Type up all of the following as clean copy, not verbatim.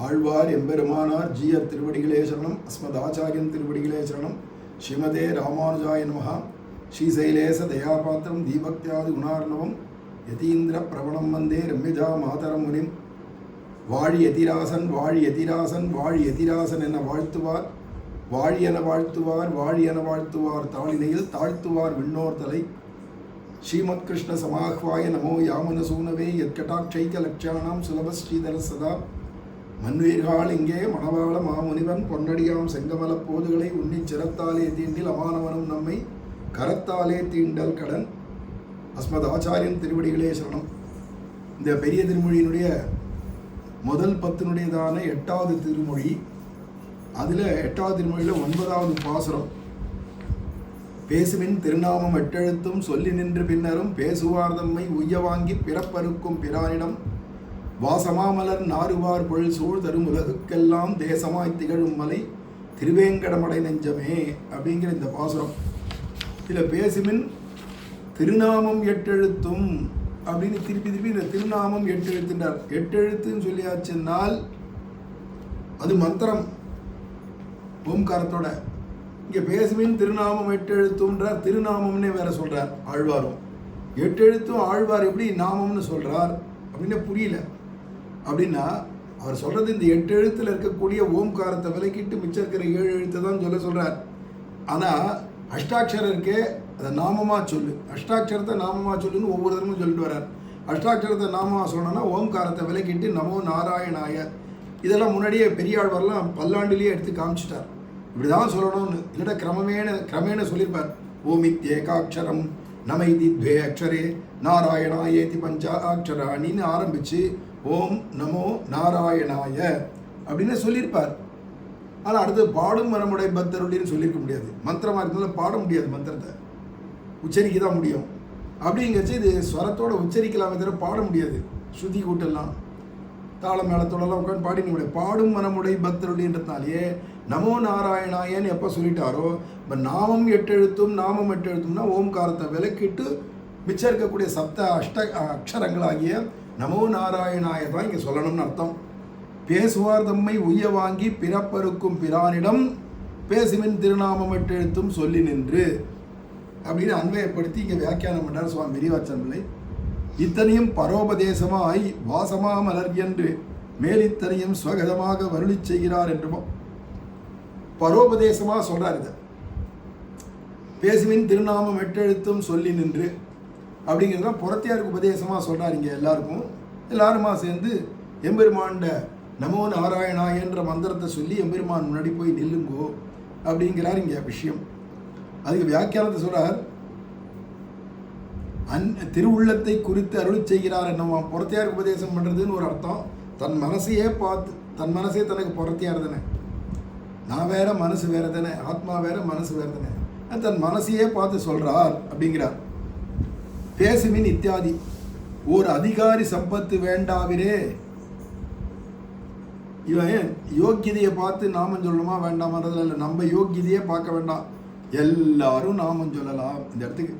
ஆழ்வார் எம்பெருமானார் ஜீயர் திருவடிகளே சரணம். அஸ்மதாச்சாரியன் திருவடிகளே சரணம். ஸ்ரீமதே ராமானுஜாய நமஹ. ஸ்ரீசைலேச தயாபாத்திரம் தீபக்தியாதி குணார்ணவம் யதீந்திர பிரபணம் வந்தே ரம்யஜா மாதரம் முனிம். வாழி எதிராசன் வாழி எதிராசன் வாழி எதிராசன் என வாழ்த்துவார், வாழி என வாழ்த்துவார், வாழி என வாழ்த்துவார், தாளினையில் தாழ்த்துவார் விண்ணோர் தலை. ஸ்ரீமத் கிருஷ்ண சமாஹ்வாய நமோ யாமன சூனவே யத்கடாட்சைக லட்சாணாம் சுலப ஸ்ரீதர சதா. மன்வீர்கள் இங்கே மணவாள மாமுனிவன் பொன்னடியாம் செங்கமல போதுகளை உன்னிச் சிரத்தாலே தீண்டில் அமானவனும் நம்மை கரத்தாலே தீண்டல் கடன். அஸ்மத் ஆச்சாரியன் திருவடிகளே சரணம். இந்த பெரிய திருமொழியினுடைய முதல் 10 8வது திருமொழி. அதில் 8வது திருமொழியில் 9வது பாசுரம். பேசுவின் திருநாமம் எட்டெழுத்தும் சொல்லி நின்று பின்னரும் பேசுவார் தம்மை உய்ய வாங்கி பிறப்பறுக்கும் பிரானிடம் வாசமாமலர் நாறுவார் பொழில் சூழ் தரும் உலகுக்கெல்லாம் தேசமாய் திகழும் மலை திருவேங்கடமடை நெஞ்சமே அப்படிங்கிற இந்த பாசுரம். இதில் பேசுமின் திருநாமம் எட்டெழுத்தும் அப்படின்னு திருப்பி இந்த திருநாமம் 8 எழுத்துன்றார். 8 எழுத்துன்னு சொல்லியாச்சுன்னால் அது மந்திரம் ஓம்காரத்தோட. இங்கே பேசுமின் திருநாமம் 8 எழுத்தும்ன்றார். திருநாமம்னே வேற சொல்றார் ஆழ்வாரும். 8 எழுத்தும் ஆழ்வார் எப்படி நாமம்னு சொல்றார் அப்படின்னு புரியல. அப்படின்னா அவர் சொல்றது இந்த 8 எழுத்துல இருக்கக்கூடிய ஓம்காரத்தை விலக்கிட்டு மிச்சம் இருக்கிற 7 எழுத்தை தான் சொல்றார். ஆனால் அஷ்டாட்சரம் இருக்கே அதை நாமமாக சொல்லு, அஷ்டாட்சரத்தை நாமமாக சொல்லுன்னு ஒவ்வொரு தரமும் சொல்லிட்டு வர்றார். அஷ்டாட்சரத்தை நாமமாக சொல்லணும்னா ஓம்காரத்தை விலக்கிட்டு நமோ நாராயணாய இதெல்லாம் முன்னாடியே பெரியாழ்வார்லாம் பல்லாண்டிலேயே எடுத்து காமிச்சிட்டார். இப்படி தான் சொல்லணும்னு, இல்லைன்னா கிரமேண சொல்லியிருப்பார். ஓமித்யேகாட்சரம் நமைதி துவே அக்ஷரே நாராயணாயேதி பஞ்சா அக்ஷராணின்னு ஆரம்பித்து ஓம் நமோ நாராயணாய அப்படின்னு சொல்லியிருப்பார். ஆனால் அடுத்து பாடும் மனமுடை பக்தருடைன்னு சொல்லியிருக்க முடியாது. மந்திரமாக இருந்தாலும் பாட முடியாது, மந்திரத்தை உச்சரிக்க தான் முடியும். அப்படிங்கச்சு இது ஸ்வரத்தோட உச்சரிக்கலாமே தவிர பாட முடியாது. ஸ்ருதி கூட்டெல்லாம் தாள மேளத்தோடலாம் உட்காந்து பாடிக்க முடியாது. பாடும் மனமுடை பக்தருடைன்றதுனாலேயே நமோ நாராயணாயன்னு எப்போ சொல்லிட்டாரோ, இப்போ நாமம் 8 எழுத்தும் நாமம் 8 எழுத்தும்னா ஓம்காரத்தை விலக்கிட்டு மிச்சம் இருக்கக்கூடிய சப்த அக்ஷரங்களாகிய நமோ நாராயணாய தான் இங்கே சொல்லணும்னு அர்த்தம். பேசுவார் தம்மை உய்ய வாங்கி பிறப்பறுக்கும் பிரானிடம் பேசுவின் திருநாமம் 8 எழுத்தும் சொல்லி நின்று அப்படின்னு அன்வயப்படுத்தி இங்கே வியாக்கியானம் பண்ணார் சுவாமி பெரியவாச்சன் பிள்ளை. இத்தனையும் பரோபதேசமாய் வாசமா மலர் என்று மேலித்தனையும் ஸ்வகதமாக வருளி செய்கிறார் என்றுமோ பரோபதேசமாக சொல்றார். இதை பேசுவின் திருநாமம் 8 எழுத்தும் சொல்லி நின்று அப்படிங்கிறதுலாம் புறத்தியாருக்கு உபதேசமாக சொல்கிறார். இங்கே எல்லாருமா சேர்ந்து எம்பெருமாண்ட நமோ நாராயணா என்ற மந்திரத்தை சொல்லி எம்பெருமான் முன்னாடி போய் நில்லுங்கோ அப்படிங்கிறார் இங்கே விஷயம். அதுக்கு வியாக்கியானத்தை சொல்கிறார். திருவுள்ளத்தை குறித்து அருளி செய்கிறார் என்னவா புறத்தியாருக்கு உபதேசம் பண்ணுறதுன்னு ஒரு அர்த்தம். தன் மனசையே பார்த்து, தன் மனசே தனக்கு புறத்தியார் தானே, நான் வேற மனசு வேற தானே, ஆத்மா வேற மனசு வேற தானே, தன் மனசையே பார்த்து சொல்கிறார் அப்படிங்கிறார். பேசுமின் இத்தியாதி ஒரு அதிகாரி சம்பத்து வேண்டாவிரே. இவன் யோக்கியதையை பார்த்து நாமம் சொல்லணுமா வேண்டாமன்றதுல இல்லை, நம்ம யோக்கியதையே பார்க்க வேண்டாம், எல்லாரும் நாமம் சொல்லலாம் இந்த இடத்துக்கு.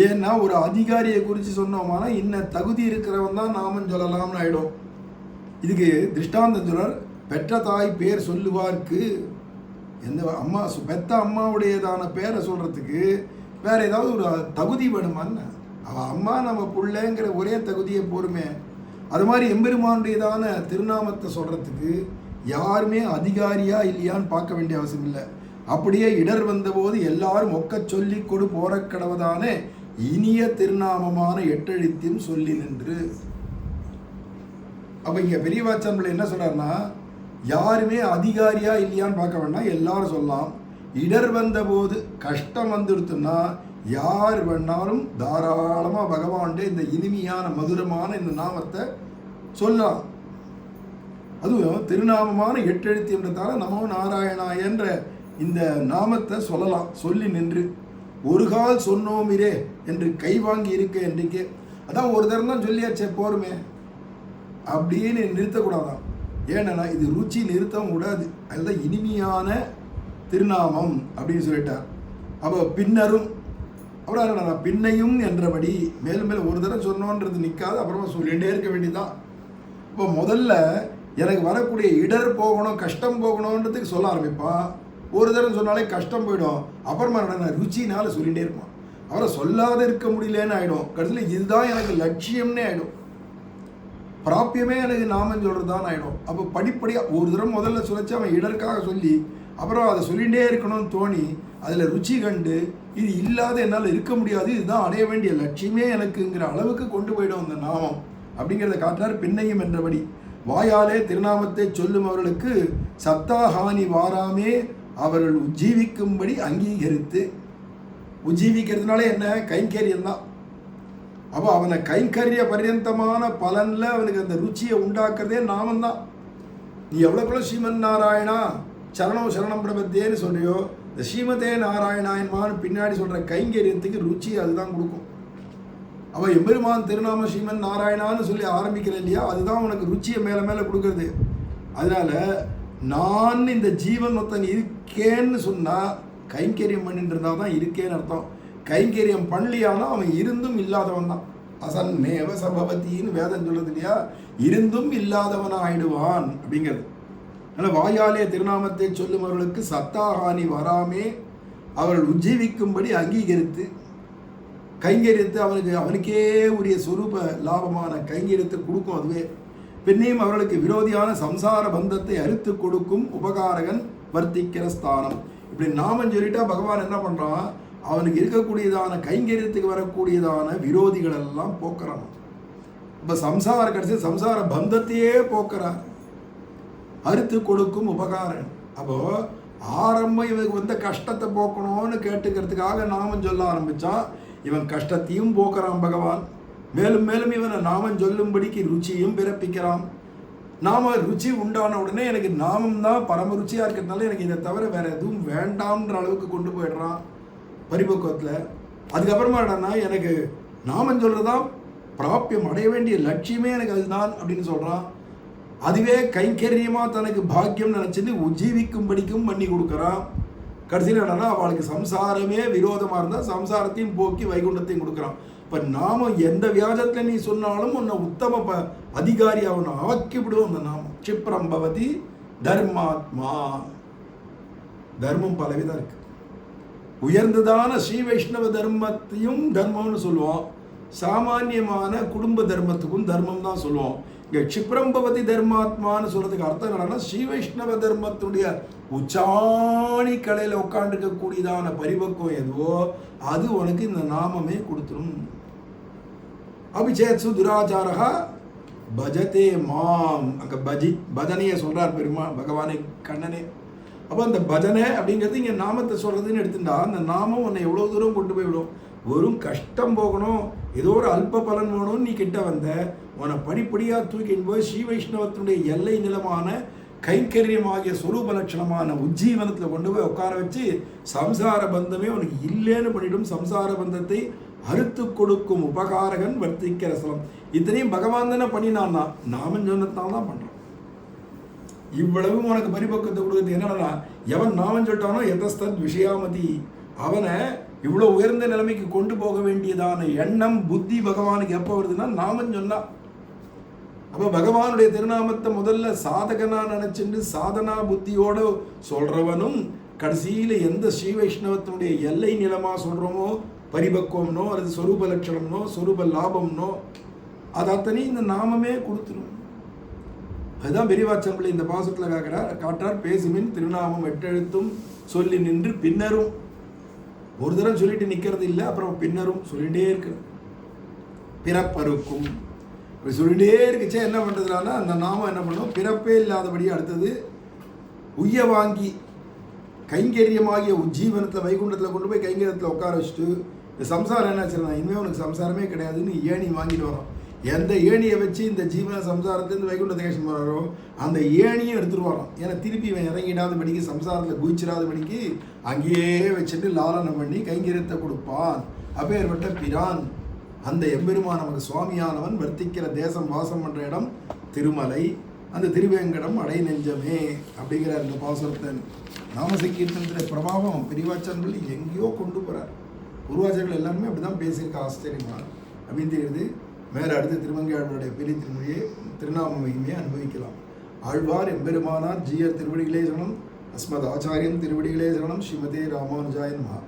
ஏன்னா ஒரு அதிகாரியை குறித்து சொன்னோம்னா இன்ன தகுதி இருக்கிறவன் தான் நாமம் சொல்லலாம்னு ஆயிடும். இதுக்கு திருஷ்டாந்தம் சொல்றார். பெற்ற தாய் பேர் சொல்லுவார்க்கு எந்த அம்மா பெத்த அம்மாவுடையதான பேரை சொல்றதுக்கு வேற ஏதாவது ஒரு தகுதி வேணுமான்னு, அவன் அம்மா நம்ம பிள்ளைங்கிற ஒரே தகுதியை போருமே. அது மாதிரி எம்பெருமானுடையதான திருநாமத்தை சொல்றதுக்கு யாருமே அதிகாரியா இல்லையான்னு பார்க்க வேண்டிய அவசியம் இல்லை. அப்படியே இடர் வந்தபோது எல்லாரும் ஒக்க சொல்லி கொடு போற கடவுதான இனிய திருநாமமான 8 எழுத்தையும் சொல்லி நின்று. அப்ப இங்க பெரியவாச்சன் பிள்ளை என்ன சொல்றாருன்னா, யாருமே அதிகாரியா இல்லையான்னு பார்க்க வேண்டாம், எல்லாரும் சொல்லலாம். இடர் வந்த போது கஷ்டம் வந்துடுத்துன்னா யார் வேணாலும் தாராளமாக பகவான்டே இந்த இனிமையான மதுரமான இந்த நாமத்தை சொல்லலாம். அதுவும் திருநாமமான 8 எழுத்துன்றதால நமோ நாராயணா என்ற இந்த நாமத்தை சொல்லலாம். சொல்லி நின்று ஒரு கால் சொன்னோமிரே என்று கை வாங்கி இருக்க என்றைக்கு, அதான் ஒரு தரம் தான் சொல்லியாச்சே போருமே அப்படின்னு நிறுத்தக்கூடாதான். ஏன்னா இது ருச்சி நிறுத்தவும் கூடாது. அதுதான் இனிமையான திருநாமம் அப்படின்னு சொல்லிட்டார். அப்போ பின்னரும் அப்புறம் நான் பின்னையும் என்றபடி மேலும் மேலும் ஒரு தடவை சொன்னோன்றது நிற்காது, அப்புறமா சொல்லிகிட்டே இருக்க வேண்டியதான். இப்போ முதல்ல எனக்கு வரக்கூடிய இடர் போகணும், கஷ்டம் போகணுன்றதுக்கு சொல்ல ஆரம்பிப்பான். ஒரு தடவை சொன்னாலே கஷ்டம் போயிடும். அப்புறமா நான் ருச்சினால சொல்லிகிட்டே இருப்பான். அவரை சொல்லாத இருக்க முடியலன்னு ஆகிடும். கடைசியில் இதுதான் எனக்கு லட்சியம்னே ஆகிடும். பிராப்பியமே எனக்கு நாமம் சொல்கிறது தான் ஆகிடும். அப்போ படிப்படியாக ஒரு தடவை முதல்ல சொல்லிச்சு அவன் இடருக்காக சொல்லி அப்புறம் அதை சொல்லிகிட்டே இருக்கணும்னு தோணி அதில் ருச்சி கண்டு இது இல்லாத என்னால் இருக்க முடியாது, இதுதான் அடைய வேண்டிய லட்சியமே எனக்குங்கிற அளவுக்கு கொண்டு போயிடும் அந்த நாமம் அப்படிங்கிறத காட்டினார். பின்னையும் என்றபடி வாயாலே திருநாமத்தை சொல்லும் அவர்களுக்கு சத்தாஹானி வாராமே அவர்கள் உஜ்ஜீவிக்கும்படி அங்கீகரித்து. உஜ்ஜீவிக்கிறதுனால என்ன? கைங்கரியம் தான். அப்போ அவனை கைங்கரிய பரியந்தமான பலனில் அவனுக்கு அந்த ருச்சியை உண்டாக்குறதே நாமந்தான். நீ எவ்வளோக்குள்ள ஸ்ரீமன் நாராயணா சரணம் சரணம் பிரபத்தேன்னு சொல்றியோ, இந்த ஸ்ரீமதே நாராயணாயன்மான்னு பின்னாடி சொல்கிற கைங்கரியத்துக்கு ருச்சி அதுதான் கொடுக்கும். அவள் எம்பெருமான் திருநாம ஸ்ரீமன் நாராயணான்னு சொல்லி ஆரம்பிக்கிற இல்லையா, அதுதான் உனக்கு ருச்சியை மேலே மேலே கொடுக்குறது. அதனால நான் இந்த ஜீவன் ஒருத்தன் இருக்கேன்னு சொன்னால் கைங்கரியம் பண்ணிட்டு இருந்தால் தான் இருக்கேன்னு அர்த்தம். கைங்கரியம் பண்ணலியானா அவன் இருந்தும் இல்லாதவன் தான். அசன்னேவ சபவத்தின்னு வேதம் சொல்றது இல்லையா, இருந்தும் இல்லாதவன் ஆயிடுவான் அப்படிங்கிறது. அதனால் வாயாலே திருநாமத்தை சொல்லும் அவர்களுக்கு சத்தாஹானி வராமே அவர்கள் உஜ்ஜீவிக்கும்படி அங்கீகரித்து கைங்கரியத்தை அவனுக்கே உரிய சொரூப லாபமான கைங்கரியத்தை கொடுக்கும். அதுவே பின்னையும் அவர்களுக்கு விரோதியான சம்சார பந்தத்தை அறுத்து கொடுக்கும் உபகாரகன் வர்த்திக்கிற ஸ்தானம். இப்படி நாமம் சொல்லிட்டா பகவான் என்ன பண்ணுறான், அவனுக்கு இருக்கக்கூடியதான கைங்கரியத்துக்கு வரக்கூடியதான விரோதிகள் எல்லாம் போக்குறான். இப்போ சம்சார கடைசி சம்சார பந்தத்தையே போக்குறான், அறுத்து கொடுக்கும் உபகாரன். அப்போ ஆரம்பம் இவனுக்கு வந்த கஷ்டத்தை போக்கணும்னு கேட்டுக்கிறதுக்காக நாமம் சொல்ல ஆரம்பித்தான். இவன் கஷ்டத்தையும் போக்குறான் பகவான். மேலும் மேலும் இவனை நாமம் சொல்லும்படிக்கு ருச்சியும் பிறப்பிக்கிறான். நாம ருச்சி உண்டான உடனே எனக்கு நாமம் தான் பரம ருச்சியாக இருக்கிறதுனால எனக்கு இதை தவிர வேற எதுவும் வேண்டாம்ன்ற அளவுக்கு கொண்டு போயிடுறான் பரிபக்குவத்தில். அதுக்கப்புறமா என்னன்னா எனக்கு நாமம் சொல்றதுதான் பிராப்பியம், அடைய வேண்டிய லட்சியமே எனக்கு அதுதான் அப்படின்னு சொல்றான். அதுவே கைங்கரியமாக தனக்கு பாக்கியம் நினச்சிட்டு உஜ்ஜீவிக்கும்படிக்கும் பண்ணி கொடுக்குறான். கடைசியில் என்னன்னா அவளுக்கு சம்சாரமே விரோதமாக இருந்தால் சம்சாரத்தையும் போக்கி வைகுண்டத்தையும் கொடுக்குறான். இப்போ நாம எந்த வியாஜத்தில் நீ சொன்னாலும் உன்னை உத்தம அதிகாரி அவனை ஆக்கிவிடுவோம். அந்த நாமம் க்ஷிப்ரம் பவதி தர்மாத்மா. தர்மம் பலவிதம் இருக்கு. உயர்ந்ததான ஸ்ரீ வைஷ்ணவ தர்மத்தையும் தர்மம்னு சொல்லுவோம். சாமானியமான குடும்ப தர்மத்துக்கும் தர்மம் தான் சொல்லுவோம். இங்கே க்ஷிப்ரம் பவதி தர்மாத்மான்னு சொல்றதுக்கு அர்த்தம் என்னன்னா ஸ்ரீ வைஷ்ணவ தர்மத்துடைய உச்சாணி கலையில் உட்காந்துருக்கக்கூடியதான பரிபக்குவம் எதுவோ அது உனக்கு இந்த நாமமே கொடுத்துரும். அபிச்சேத்சு துராச்சாரா பஜதே மாம். அங்கே பஜனையை சொல்றார் பெருமாள் பகவானே கண்ணனே. அப்போ அந்த பஜனை அப்படிங்கிறது இங்கே நாமத்தை சொல்றதுன்னு எடுத்துட்டா அந்த நாமம் உன்னை எவ்வளோ தூரம் கொண்டு போய் விடும். வெறும் கஷ்டம் போகணும், ஏதோ ஒரு அல்ப பலன் வேணும்னு நீ கிட்ட வந்த உன்னை படிப்படியாக தூக்கின்னு போய் ஸ்ரீ வைஷ்ணவத்தினுடைய எல்லை நிலமான கைங்கரியமாகிய சொரூப லட்சணமான உஜ்ஜீவனத்தில் கொண்டு போய் உட்கார வச்சு சம்சார பந்தமே உனக்கு இல்லைன்னு பண்ணிடும். சம்சார பந்தத்தை அறுத்து கொடுக்கும் உபகாரகன் வர்த்திக்கிற ஸ்தலம். இத்தனையும் பகவான் தானே பண்ணினான்னா நாமம் சொன்னதான் தான் பண்ணுறான். இவ்வளவு உனக்கு பரிபக்குவத்தை கொடுக்குறது என்னன்னா எவன் நாமம் சொல்லிட்டானோ எதஸ்தத் விஷயாமதி அவனை இவ்வளோ உயர்ந்த நிலைமைக்கு கொண்டு போக வேண்டியதான எண்ணம் புத்தி பகவானுக்கு எப்போ வருதுன்னா நாமம் சொன்னா. அப்போ பகவானுடைய திருநாமத்தை முதல்ல சாதகனா நினைச்சுட்டு சாதனா புத்தியோட சொல்றவனும் கடைசியில் எந்த ஸ்ரீ வைஷ்ணவத்தினுடைய எல்லை நிலமா சொல்றோமோ பரிபக்குவம்னோ அல்லது சொரூப லட்சணம்னோ சொரூப லாபம்னோ அது அத்தனையும் இந்த நாமமே கொடுத்துரும். அதுதான் பெரியவாச்சன் பிள்ளை இந்த பாசத்தில் காட்டார். பேசுமின் திருநாமம் எட்டெழுத்தும் சொல்லி நின்று பின்னரும். ஒரு தடவை சொல்லிட்டு நிற்கிறது இல்லை, அப்புறம் பின்னரும் சொல்லிகிட்டே இருக்கிறது. பிறப்பருக்கும் அப்படி சொல்லிகிட்டே இருக்குச்சே என்ன பண்ணுறதுனால அந்த நாமம் என்ன பண்ணும், பிறப்பே இல்லாதபடி அடுத்தது உய்ய வாங்கி கைங்கரியமாகிய உஜ்ஜீவனத்தில் வைகுண்டத்தில் கொண்டு போய் கைங்கரியத்தில் உட்கார வச்சுட்டு இந்த சம்சாரம் என்ன வச்சுருந்தான் இனிமேல் உனக்கு சம்சாரமே கிடையாதுன்னு ஏணி வாங்கிட்டு வரோம். எந்த ஏணியை வச்சு இந்த ஜீவன சம்சாரத்துலேருந்து வைகுண்டத்தை கேஷன் போகிறாரோ அந்த ஏணியும் எடுத்துகிட்டு வரோம். ஏன்னா திருப்பி இவன் இறங்கிடாத படிக்கு சம்சாரத்தில் குதிச்சிடாத படிக்கு அங்கேயே வச்சுட்டு லாலனம் பண்ணி கைங்கரியத்தை கொடுப்பான். அப்பேற்பட்ட பிரான் அந்த எம்பெருமான் நமக்கு சுவாமியானவன் வர்த்திக்கிற தேசம் வாசம் பண்ணுற இடம் திருமலை, அந்த திருவேங்கடம் அடை நெஞ்சமே அப்படிங்கிற இந்த பாசுரத்தை நாமசங்கீர்த்தனத்தில் பிரபாவம் பெரியவாச்சான்கள் எங்கேயோ கொண்டு போகிறார். உருவாச்சர்கள் எல்லாருமே அப்படி தான் பேசியிருக்க ஆச்சரியமா அப்படின்னு தெரியுது. மேலே அடுத்து திருமங்கையாளருடைய பெரிய திருமொழியை திருநாம மகிமையை அனுபவிக்கலாம். ஆழ்வார் எம்பெருமானார் ஜீயர் திருவடிகளே சரணம். அஸ்மத் ஆச்சாரியன் திருவடிகளே சரணம். ஸ்ரீமதே ராமானுஜாய நமஹ.